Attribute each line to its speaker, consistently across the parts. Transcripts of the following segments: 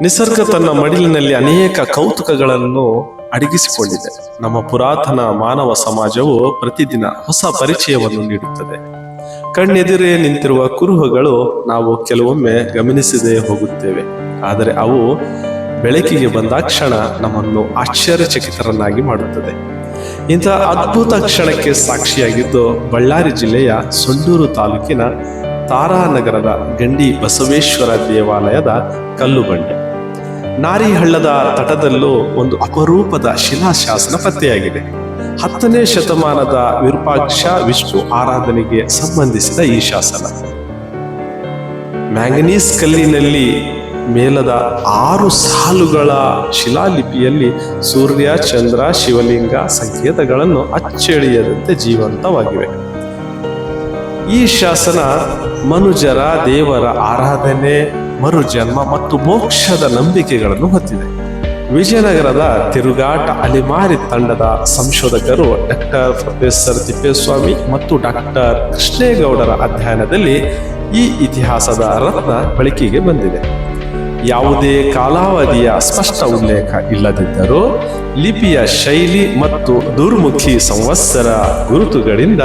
Speaker 1: ನಿಸರ್ಗ ತನ್ನ ಮಡಿಲಿನಲ್ಲಿ ಅನೇಕ ಕೌತುಕಗಳನ್ನು ಅಡಗಿಸಿಕೊಂಡಿದೆ. ನಮ್ಮ ಪುರಾತನ ಮಾನವ ಸಮಾಜವು ಪ್ರತಿದಿನ ಹೊಸ ಪರಿಚಯವನ್ನು ನೀಡುತ್ತದೆ. ಕಣ್ಣೆದುರೇ ನಿಂತಿರುವ ಕುರುಹುಗಳು ನಾವು ಕೆಲವೊಮ್ಮೆ ಗಮನಿಸದೇ ಹೋಗುತ್ತೇವೆ, ಆದರೆ ಅವು ಬೆಳಕಿಗೆ ಬಂದಾಕ್ಷಣ ನಮ್ಮನ್ನು ಆಶ್ಚರ್ಯಚಕಿತರನ್ನಾಗಿ ಮಾಡುತ್ತದೆ. ಇಂತಹ ಅದ್ಭುತ ಕ್ಷಣಕ್ಕೆ ಸಾಕ್ಷಿಯಾಗಿದ್ದು ಬಳ್ಳಾರಿ ಜಿಲ್ಲೆಯ ಸೊಂಡೂರು ತಾಲೂಕಿನ ತಾರಾನಗರದ ಗಂಡಿ ಬಸವೇಶ್ವರ ದೇವಾಲಯದ ಕಲ್ಲು ಬಂಡೆ. ನಾರಿಹಳ್ಳದ ತಟದಲ್ಲೂ ಒಂದು ಅಪರೂಪದ ಶಿಲಾಶಾಸನ ಪತ್ತೆಯಾಗಿದೆ. 10ನೇ ಶತಮಾನದ ವಿರೂಪಾಕ್ಷ ವಿಷ್ಣು ಆರಾಧನೆಗೆ ಸಂಬಂಧಿಸಿದ ಈ ಶಾಸನ ಮ್ಯಾಂಗನೀಸ್ ಕಲ್ಲಿನಲ್ಲಿ ಮೇಲದ 6 ಸಾಲುಗಳ ಶಿಲಾಲಿಪಿಯಲ್ಲಿ ಸೂರ್ಯ, ಚಂದ್ರ, ಶಿವಲಿಂಗ ಸಂಕೇತಗಳನ್ನು ಅಚ್ಚಳಿಯದಂತೆ ಜೀವಂತವಾಗಿವೆ. ಈ ಶಾಸನ ಮನುಜರ ದೇವರ ಆರಾಧನೆ, ಮರುಜನ್ಮ ಮತ್ತು ಮೋಕ್ಷದ ನಂಬಿಕೆಗಳನ್ನು ಹೊತ್ತಿದೆ. ವಿಜಯನಗರದ ತಿರುಗಾಟ ಅಲೆಮಾರಿ ತಂಡದ ಸಂಶೋಧಕರು ಪ್ರೊಫೆಸರ್ ತಿಪ್ಪೇಸ್ವಾಮಿ ಮತ್ತು ಕೃಷ್ಣೇಗೌಡರ ಅಧ್ಯಯನದಲ್ಲಿ ಈ ಇತಿಹಾಸದ ರತ್ನ ಬೆಳಕಿಗೆ ಬಂದಿದೆ. ಯಾವುದೇ ಕಾಲಾವಧಿಯ ಸ್ಪಷ್ಟ ಉಲ್ಲೇಖ ಇಲ್ಲದಿದ್ದರೂ ಲಿಪಿಯ ಶೈಲಿ ಮತ್ತು ದುರ್ಮುಖಿ ಸಂವತ್ಸರ ಗುರುತುಗಳಿಂದ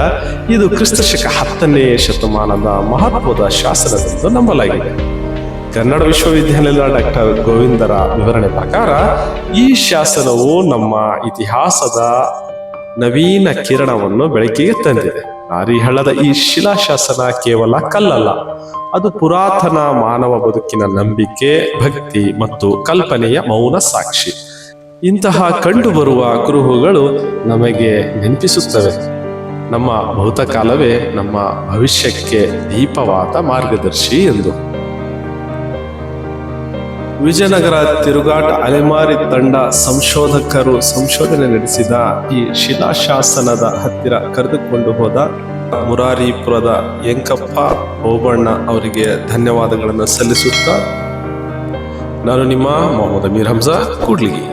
Speaker 1: ಇದು ಕ್ರಿಸ್ತಶಕ 10ನೇ ಶತಮಾನದ ಮಹತ್ವದ ಶಾಸನವೆಂದು ನಂಬಲಾಗಿದೆ. ಕನ್ನಡ ವಿಶ್ವವಿದ್ಯಾಲಯದ ಗೋವಿಂದರ ವಿವರಣೆ ಪ್ರಕಾರ ಈ ಶಾಸನವು ನಮ್ಮ ಇತಿಹಾಸದ ನವೀನ ಕಿರಣವನ್ನು ಬೆಳಕಿಗೆ ತಂದಿದೆ. ನಾರಿಹಳ್ಳದ ಈ ಶಿಲಾಶಾಸನ ಕೇವಲ ಕಲ್ಲಲ್ಲ, ಅದು ಪುರಾತನ ಮಾನವ ಬದುಕಿನ ನಂಬಿಕೆ, ಭಕ್ತಿ ಮತ್ತು ಕಲ್ಪನೆಯ ಮೌನ ಸಾಕ್ಷಿ. ಇಂತಹ ಕಂಡುಬರುವ ಕುರುಹುಗಳು ನಮಗೆ ನೆನಪಿಸುತ್ತವೆ, ನಮ್ಮ ಭೂತಕಾಲವೇ ನಮ್ಮ ಭವಿಷ್ಯಕ್ಕೆ ದೀಪವಾದ ಮಾರ್ಗದರ್ಶಿ ಎಂದು. ವಿಜಯನಗರ ತಿರುಗಾಟ ಅಲೆಮಾರಿ ತಂಡ ಸಂಶೋಧಕರು ಸಂಶೋಧನೆ ನಡೆಸಿದ ಈ ಶಿಲಾಶಾಸನದ ಹತ್ತಿರ ಕರೆದುಕೊಂಡು ಹೋದ ಮುರಾರಿಪುರದ ಯಂಕಪ್ಪ ಓಬಣ್ಣ ಅವರಿಗೆ ಧನ್ಯವಾದಗಳನ್ನು ಸಲ್ಲಿಸುತ್ತಾ ನಾನು ನಿಮ್ಮ ಮೊಹಮ್ಮದ್ ಅಮೀರ್ ಹಮ್ಜಾ ಕೂಡ್ಲಿಗಿ.